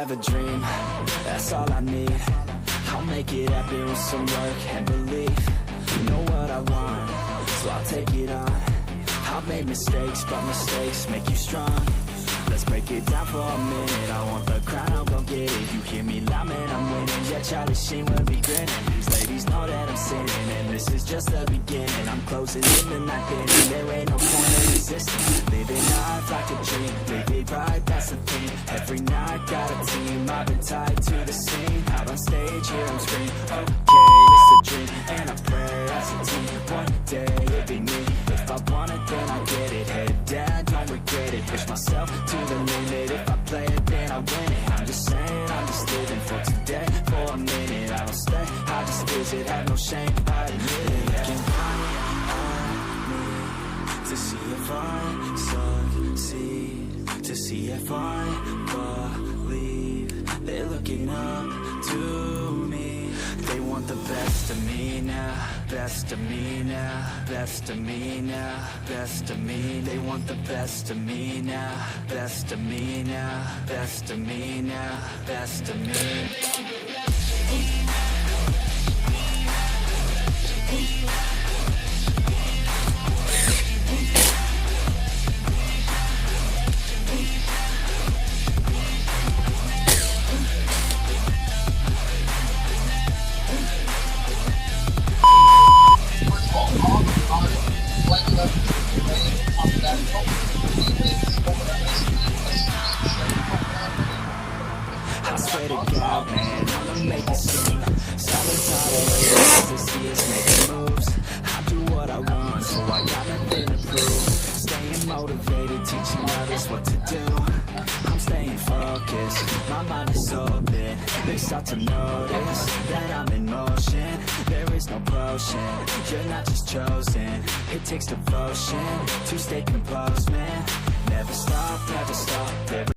have a dream, that's all I need. I'll make it happen with some work and belief. You know what I want, so I'll take it on. I've made mistakes, but mistakes make you strong. Let's break it down for a minute. I want the crown, I'll go get it. You hear me loud, man, I'm winning. Yeah, Charlie Sheen will be grinning. These ladies know that I'm sinning, and this is just the beginning. I'm closing in the night inning. There ain't no point in resisting. Living life like a dream, live it right, that's the thing. Every night, got a team, I've been tied to the scene. Out on stage, here I'm screaming, okay, it's a dream. And I pray as a team, one day it'll be me. If I want it, then I get it. Head down, don't regret it. Push myself to the limit. If I play it, then I win it. I'm just saying, I'm just living for today. For a minute, I don't stay, I just visit. Have no shame, I admit it. Looking at me to see if I succeed, to see if I believe. They're looking up to me. They want the best of me now, best of me now, best of me now, best of me. They want the best of me now, best of me now, best of me now, best of me. I swear to God, man, I'ma make it soon. Silent tired to see us making moves. I do what I want, so I got nothing to prove. Staying motivated, teaching others what to do. I'm staying focused, my mind is open. They start to notice that I'm in motion. There is no potion, you're not just chosen. It takes devotion to stay composed, man. Never stop, never stop.